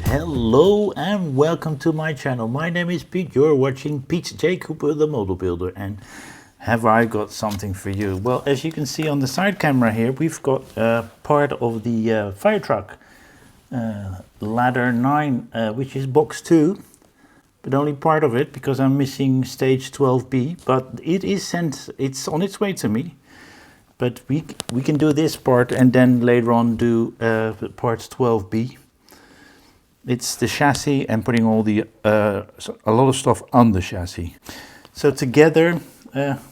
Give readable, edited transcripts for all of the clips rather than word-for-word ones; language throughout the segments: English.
Hello and welcome to my channel. My name is Pete. You're watching Pete J. Cooper, the model builder, and have I got something for you? Well, as you can see on the side camera here, we've got part of the fire truck ladder 9, which is box 2, but only part of it because I'm missing stage 12B. But it is sent; it's on its way to me. But we can do this part and then later on do parts 12B. It's the chassis and putting all the a lot of stuff on the chassis. So together, it's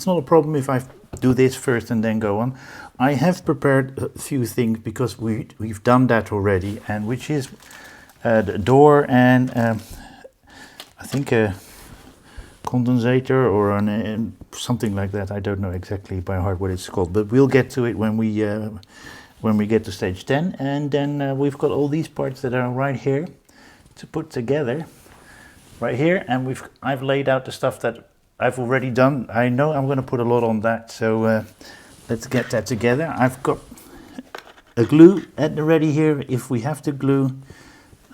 not a problem if I do this first and then go on. I have prepared a few things because we've done that already, and which is the door and I think a condensator or something like that. I don't know exactly by heart what it's called, but we'll get to it when we get to stage 10, and then we've got all these parts that are right here to put together, right here, and I've laid out the stuff that I've already done. I know I'm going to put a lot on that, so let's get that together. I've got a glue at the ready here if we have to glue,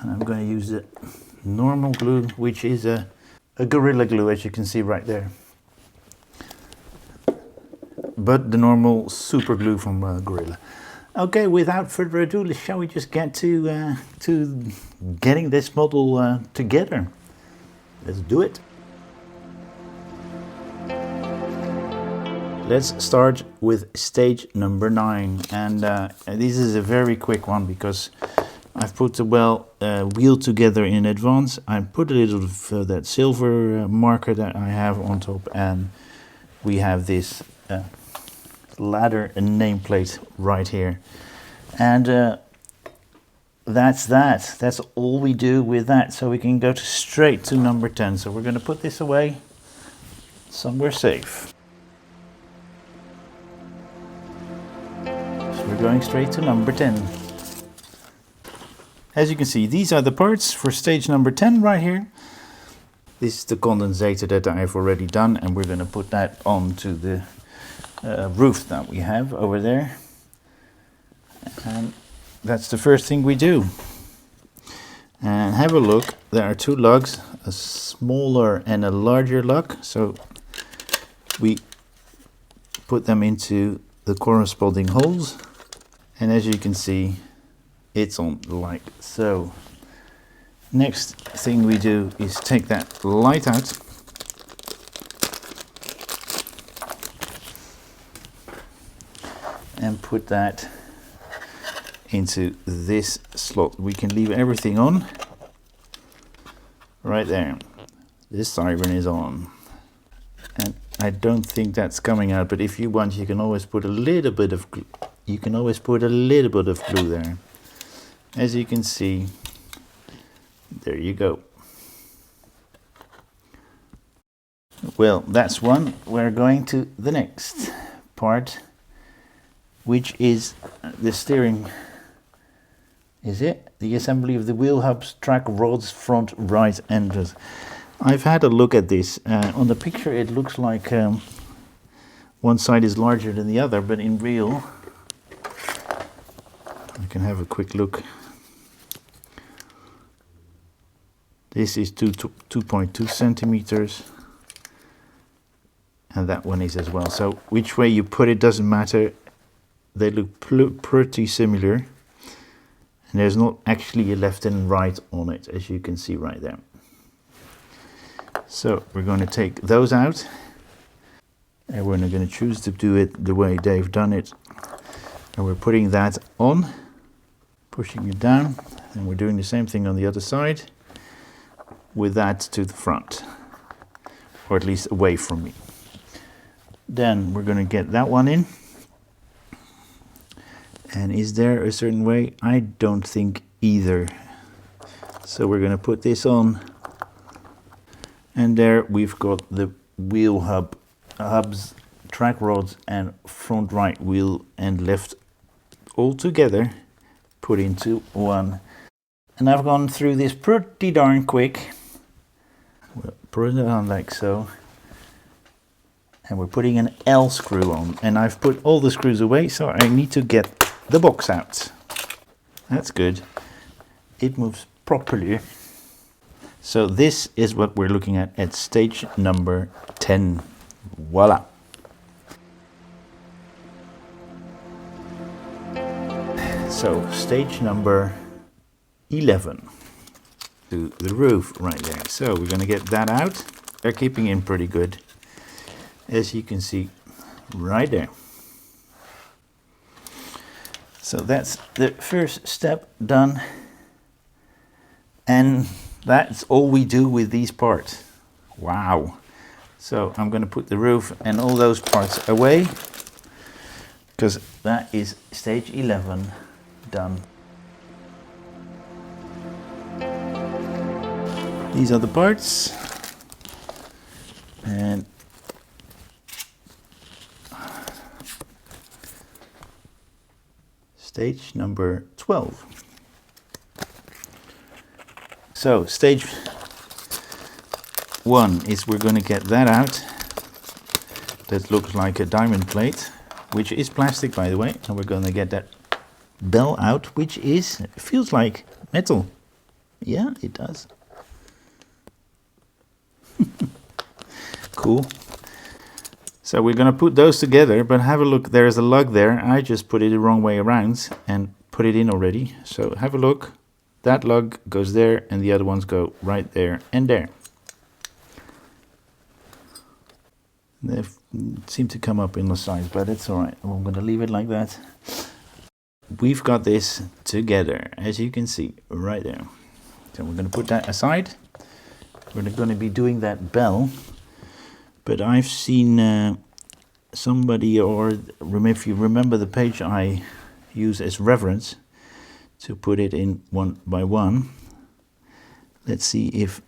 and I'm going to use the normal glue, which is a Gorilla Glue, as you can see right there, but the normal super glue from Gorilla. Okay, without further ado, shall we just get to getting this model together? Let's do it. Let's start with stage number 9, and this is a very quick one because I've put the wheel together in advance. I put a little of that silver marker that I have on top, and we have this ladder and nameplate right here, and that's all we do with that, so we can go straight to number 10. So we're going to put this away somewhere safe. So we're going straight to number 10. As you can see, these are the parts for stage number 10 right here. This is the condensator that I've already done, and we're going to put that onto the roof that we have over there, and that's the first thing we do. And have a look, there are 2 lugs, a smaller and a larger lug, so we put them into the corresponding holes, and as you can see, it's on like so. Next thing we do is take that light out, and put that into this slot. We can leave everything on right there. This siren is on, and I don't think that's coming out, but if you want, you can always put a little bit of glue. You can always put a little bit of glue there. As you can see, there you go. Well, that's one. We're going to the next part, which is the steering. Is it? The assembly of the wheel hubs, track rods, front, right enders. I've had a look at this. On the picture it looks like one side is larger than the other, but in real, I can have a quick look. This is 2.2 centimeters. And that one is as well. So which way you put it doesn't matter. They look pretty similar, and there's not actually a left and right on it, as you can see right there. So we're going to take those out, and we're going to choose to do it the way they've done it, and we're putting that on, pushing it down, and we're doing the same thing on the other side with that to the front, or at least away from me. Then we're going to get that one in. And is there a certain way? I don't think either. So we're going to put this on And there we've got the wheel hubs, track rods and front right wheel and left all together put into one. And I've gone through this pretty darn quick. We'll put it on like so. And we're putting an L screw on. And I've put all the screws away, so I need to get the box out. That's good. It moves properly. So this is what we're looking at stage number 10. Voila. So stage number 11. To the roof right there. So we're going to get that out. They're keeping in pretty good, as you can see right there. So that's the first step done. And that's all we do with these parts. Wow. So I'm going to put the roof and all those parts away, because that is stage 11 done. These are the parts. And stage number 12. So stage 1 is we're going to get that out. That looks like a diamond plate, which is plastic by the way. And we're going to get that bell out, which feels like metal. Yeah, it does. Cool. So we're going to put those together, but have a look, there's a lug there. I just put it the wrong way around and put it in already. So have a look. That lug goes there and the other ones go right there and there. They seem to come up in the size, but it's alright. I'm going to leave it like that. We've got this together, as you can see right there. So we're going to put that aside. We're going to be doing that bell. But I've seen somebody, or if you remember the page I use as reference to put it in one by one. Let's see if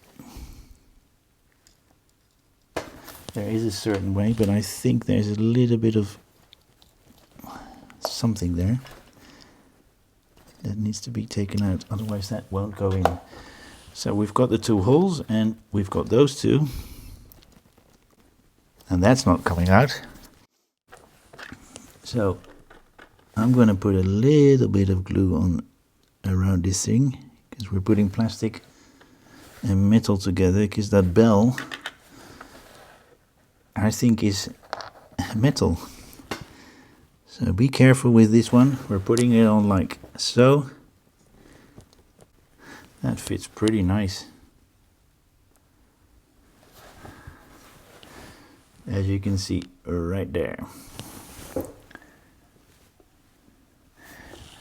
there is a certain way, but I think there's a little bit of something there that needs to be taken out, otherwise that won't go in. So we've got the two holes and we've got those two. And that's not coming out. So I'm going to put a little bit of glue on around this thing, because we're putting plastic and metal together, because that bell I think is metal. So be careful with this one. We're putting it on like so. That fits pretty nice. As you can see right there.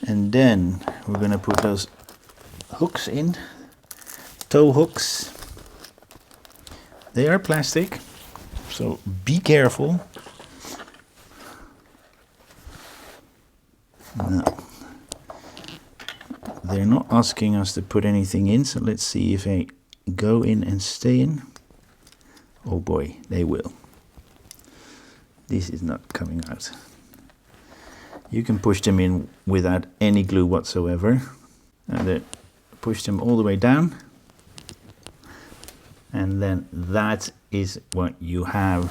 And then we're going to put those hooks in, tow hooks. They are plastic, so be careful. Now, they're not asking us to put anything in, so let's see if they go in and stay in. Oh boy, they will. This is not coming out. You can push them in without any glue whatsoever. And then push them all the way down. And then that is what you have.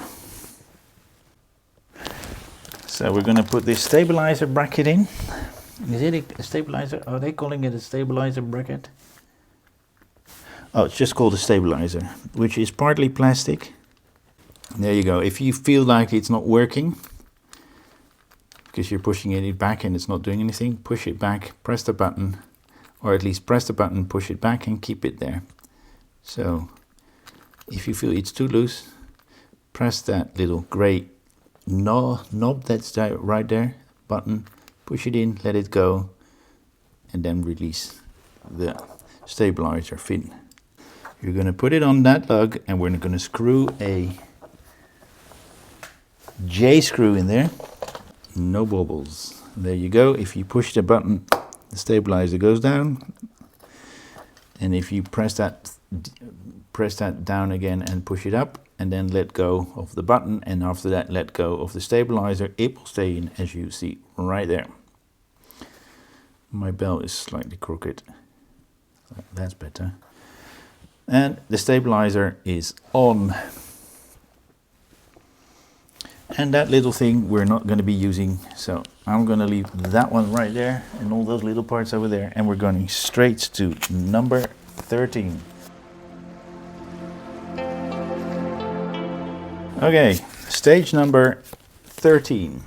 So we're going to put this stabilizer bracket in. Is it a stabilizer? Are they calling it a stabilizer bracket? Oh, it's just called a stabilizer, which is partly plastic. There you go. If you feel like it's not working, because you're pushing it back and it's not doing anything, push it back, press the button, or at least press the button, push it back and keep it there. So if you feel it's too loose, press that little grey knob that's right there, button, push it in, let it go, and then release the stabilizer fin. You're going to put it on that lug and we're going to screw a J screw in there. No bobbles. There you go. If you push the button, the stabilizer goes down. And if you press that press that down again and push it up, and then let go of the button, and after that let go of the stabilizer. It will stay in, as you see right there. My bell is slightly crooked. That's better. And the stabilizer is on. And that little thing we're not going to be using, so I'm going to leave that one right there and all those little parts over there, and we're going straight to number 13. Okay, stage number 13.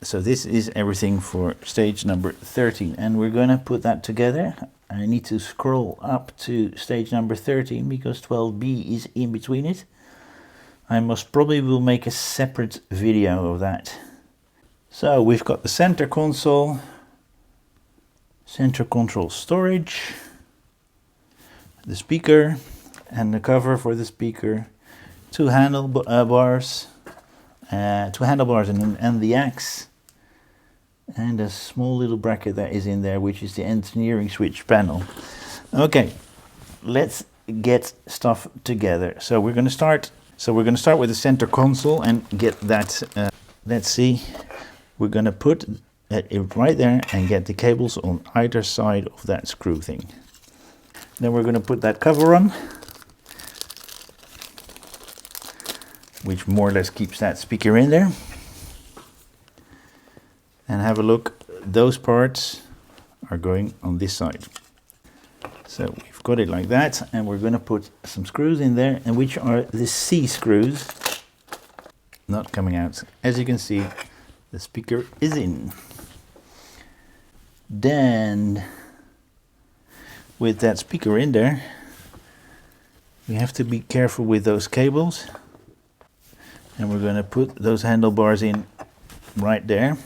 So this is everything for stage number 13, and we're going to put that together. I need to scroll up to stage number 13 because 12B is in between it. I most probably will make a separate video of that. So we've got the center console, center control storage, the speaker and the cover for the speaker, two handlebars and the axe, and a small little bracket that is in there, which is the engineering switch panel. Okay, let's get stuff together. So we're going to start with the center console and get that. Let's see, we're going to put it right there and get the cables on either side of that screw thing. Then we're going to put that cover on, which more or less keeps that speaker in there. And have a look, those parts are going on this side. So we've got it like that, and we're going to put some screws in there, and which are the C screws, not coming out. As you can see, the speaker is in. Then, with that speaker in there, we have to be careful with those cables, and we're going to put those handlebars in right there.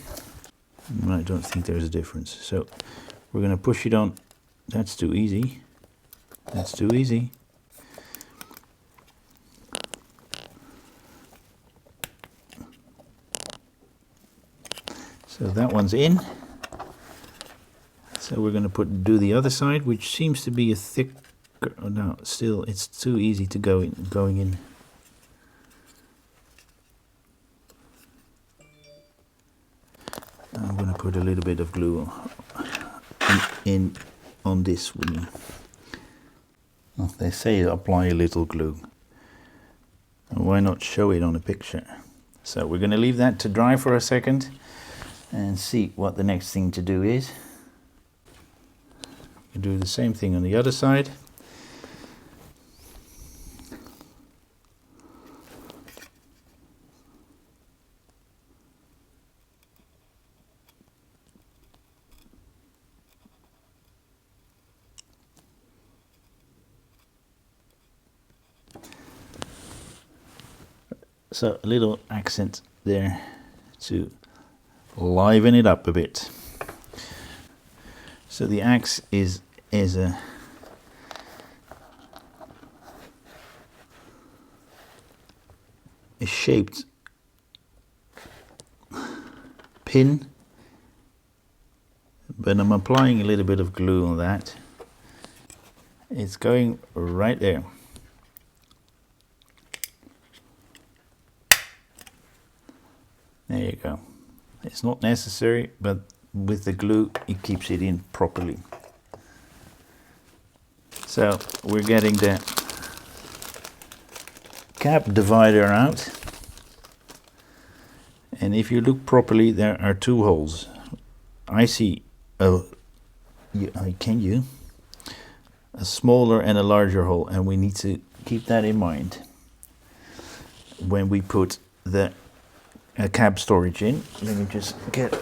I don't think there's a difference. So we're going to push it on. That's too easy. That's too easy. So that one's in. So we're going to do the other side, which seems to be a thicker. Oh no, still it's too easy to going in. I'm going to put a little bit of glue in on this one. Well, they say apply a little glue. Why not show it on a picture? So we're going to leave that to dry for a second and see what the next thing to do is. We'll do the same thing on the other side. So a little accent there to liven it up a bit. So the axe is a shaped pin, but I'm applying a little bit of glue on that. It's going right there. There you go. It's not necessary, but with the glue it keeps it in properly. So we're getting the cap divider out, and if you look properly there are two holes. I see a smaller and a larger hole, and we need to keep that in mind when we put the cab storage in. Let me just get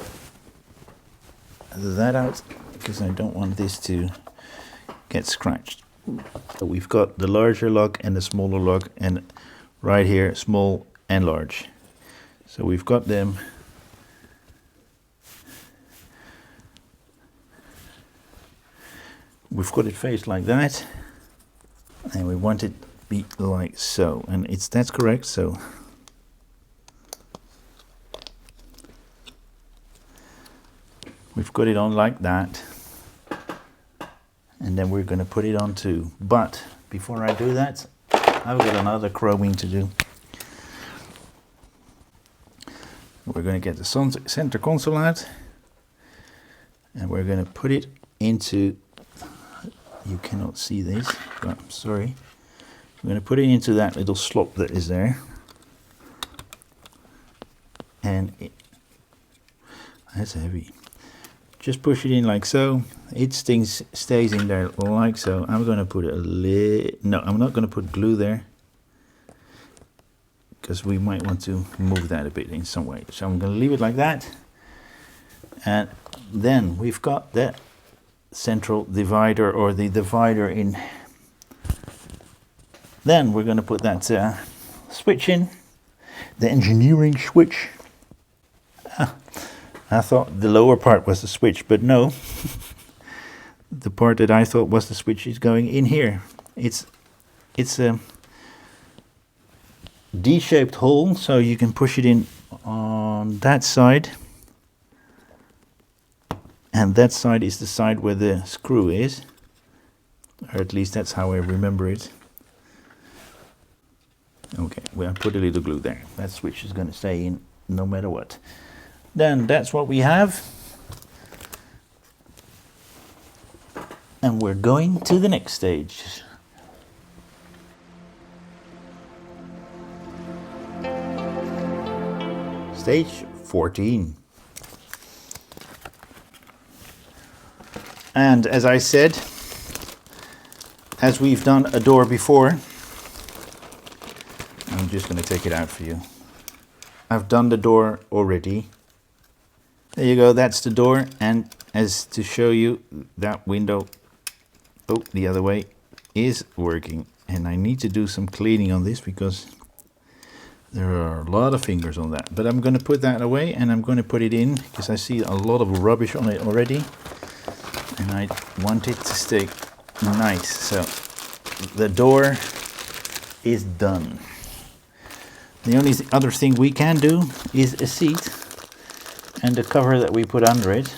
that out because I don't want this to get scratched. So we've got the larger lug and the smaller lug, and right here small and large. So we've got them. We've got it faced like that, and we want it to be like so, and that's correct. So we've got it on like that. and then we're going to put it on too. But before I do that, I've got another chroming to do. We're going to get the center console out, and we're going to put it into, you cannot see this, but I'm sorry. We're going to put it into that little slot that is there. And that's heavy. Just push it in like so. It stays in there like so. I'm going to put no, I'm not going to put glue there, because we might want to move that a bit in some way. So I'm going to leave it like that. And then we've got the central divider, or the divider in. Then we're going to put that switch in, the engineering switch. I thought the lower part was the switch, but no. The part that I thought was the switch is going in here. It's a D-shaped hole, so you can push it in on that side. And that side is the side where the screw is. Or at least that's how I remember it. Okay, well, I put a little glue there. That switch is going to stay in no matter what. Then that's what we have. And we're going to the next stage. Stage 14. And as I said, as we've done a door before, I'm just going to take it out for you. I've done the door already. There you go, that's the door. And as to show you, that window, oh, the other way, is working. And I need to do some cleaning on this because there are a lot of fingers on that. But I'm going to put that away, and I'm going to put it in because I see a lot of rubbish on it already. And I want it to stay nice. So the door is done. The only other thing we can do is a seat and the cover that we put under it.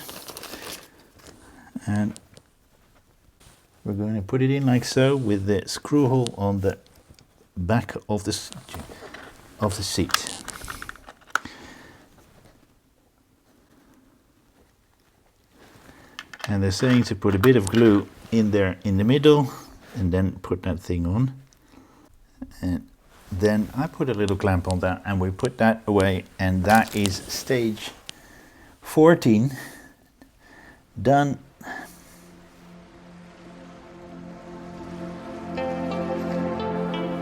And we're going to put it in like so, with the screw hole on the back of the seat. And they're saying to put a bit of glue in there in the middle and then put that thing on. And then I put a little clamp on that, and we put that away, and that is stage 14 done.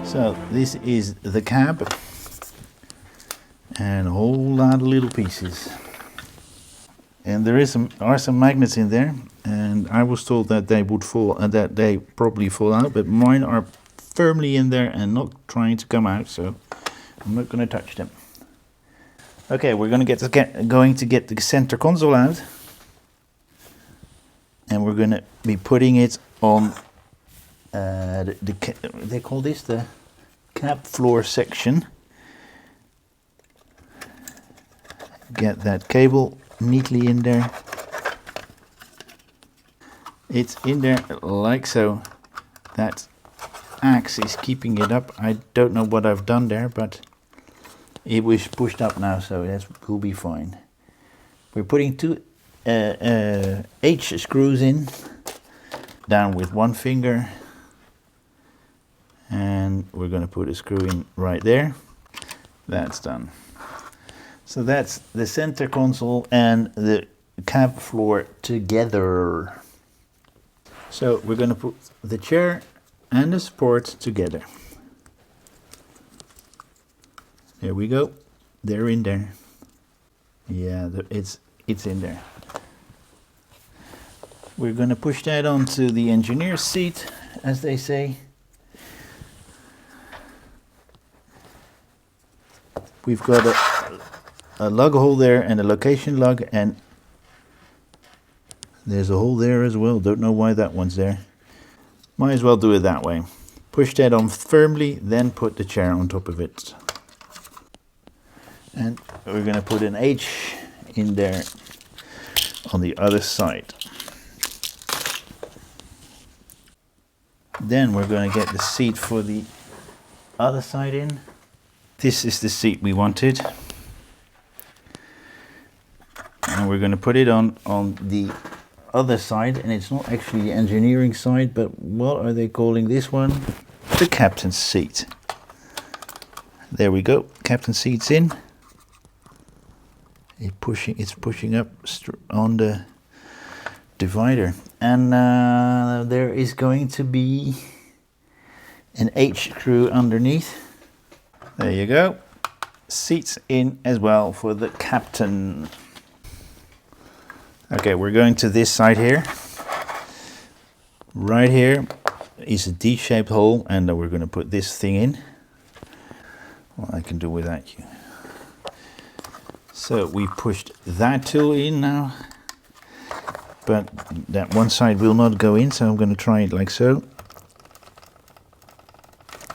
So this is the cab and a whole lot of little pieces. And there are some magnets in there, and I was told that they would fall, and that they probably fall out, but mine are firmly in there and not trying to come out, so I'm not going to touch them. Okay, we're going to get the center console out, and we're going to be putting it on they call this the cab floor section. Get that cable neatly in there. It's in there like so. That axe is keeping it up. I don't know what I've done there, but it was pushed up now, so that will be fine. We're putting two H screws in, down with one finger, and we're going to put a screw in right there. That's done. So that's the center console and the cab floor together. So we're going to put the chair and the support together. There we go. They're in there. Yeah, it's in there. We're going to push that onto the engineer's seat, as they say. We've got a lug hole there and a location lug, and there's a hole there as well. Don't know why that one's there. Might as well do it that way. Push that on firmly, then put the chair on top of it. And we're going to put an H in there on the other side. Then we're going to get the seat for the other side in. This is the seat we wanted. And we're going to put it on the other side, and it's not actually the engineering side, but what are they calling this one? The captain's seat. There we go, captain's seat's in. It's pushing up on the divider, and there is going to be an H screw underneath. There you go, seats in as well for the captain. Okay, we're going to this side here. Right here is a D-shaped hole, and we're going to put this thing in. Well, I can do without you. So we pushed that tool in now, but that one side will not go in, so I'm going to try it like so.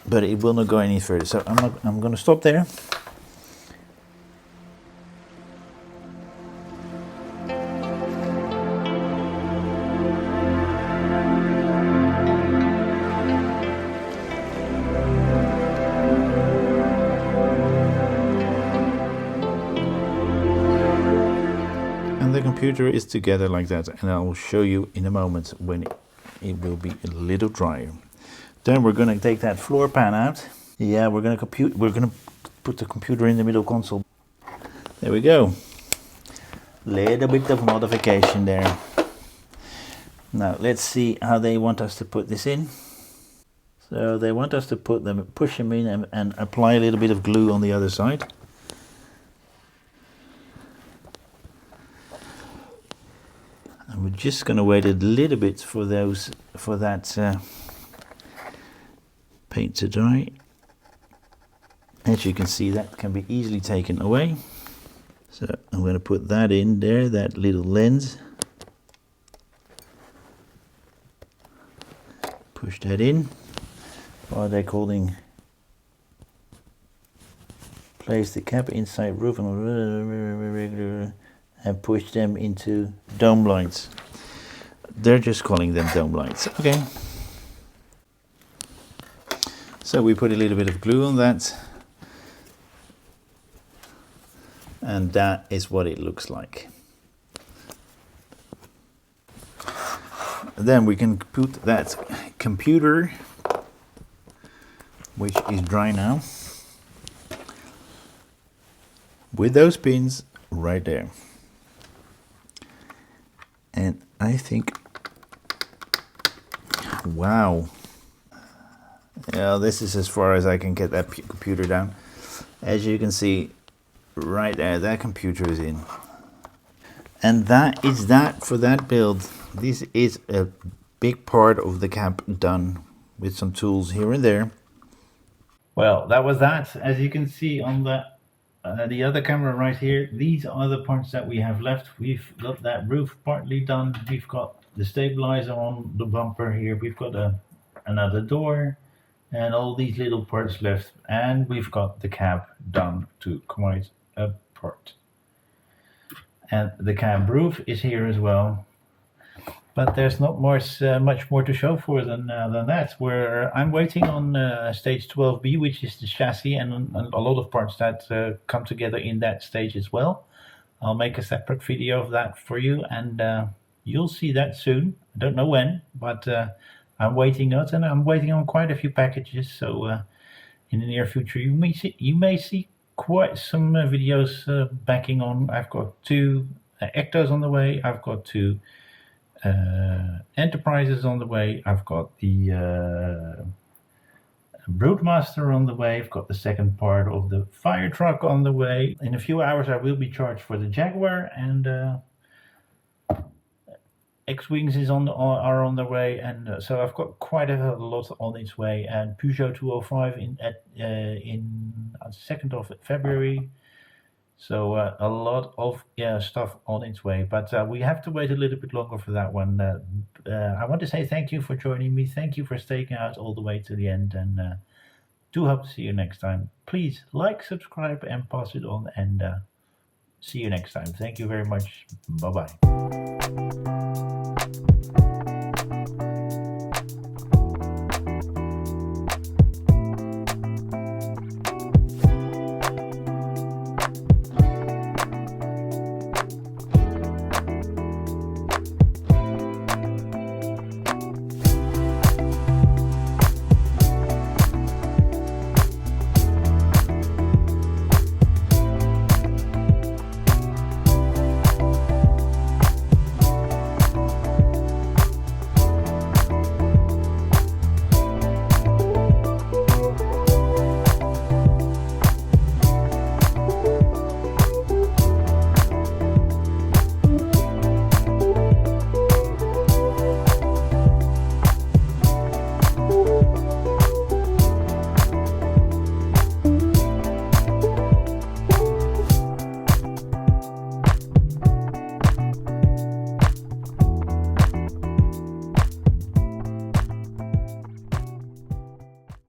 But it will not go any further, so I'm going to stop there. The computer is together like that, and I will show you in a moment when it will be a little drier. Then we're going to take that floor pan out. Yeah, we're going to put the computer in the middle console. There we go. Little bit of modification there. Now let's see how they want us to put this in. So they want us to push them in and apply a little bit of glue on the other side. And we're just going to wait a little bit for that paint to dry. As you can see, that can be easily taken away. So I'm going to put that in there, that little lens. Push that in. What are they calling? Place the cap inside roof and push them into dome lights. They're just calling them dome lights. Okay. So we put a little bit of glue on that. And that is what it looks like. Then we can put that computer, which is dry now, with those pins right there. And I think, wow, yeah, this is as far as I can get that computer down. As you can see right there, that computer is in. And that is that for that build. This is a big part of the cab done with some tools here and there. Well, that was that. As you can see on the other camera right here, these are the parts that we have left. We've got that roof partly done. We've got the stabilizer on the bumper here. We've got another door and all these little parts left. And we've got the cab done to quite a part. And the cab roof is here as well. But there's not much more to show for than that. I'm waiting on stage 12B, which is the chassis, and a lot of parts that come together in that stage as well. I'll make a separate video of that for you, and you'll see that soon. I don't know when, but I'm waiting on it, and I'm waiting on quite a few packages. So in the near future, you may see quite some videos backing on. I've got 2 Ectos on the way. I've got 2 Enterprises on the way. I've got the Routemaster on the way. I've got the second part of the fire truck on the way. In a few hours I will be charged for the Jaguar, and X-Wings are on the way, and so I've got quite a lot on its way. And Peugeot 205 in 2nd of February. So a lot of stuff on its way, but we have to wait a little bit longer for that one. I want to say thank you for joining me. Thank you for staying out all the way to the end, and do hope to see you next time. Please like, subscribe, and pass it on, and see you next time. Thank you very much. Bye-bye.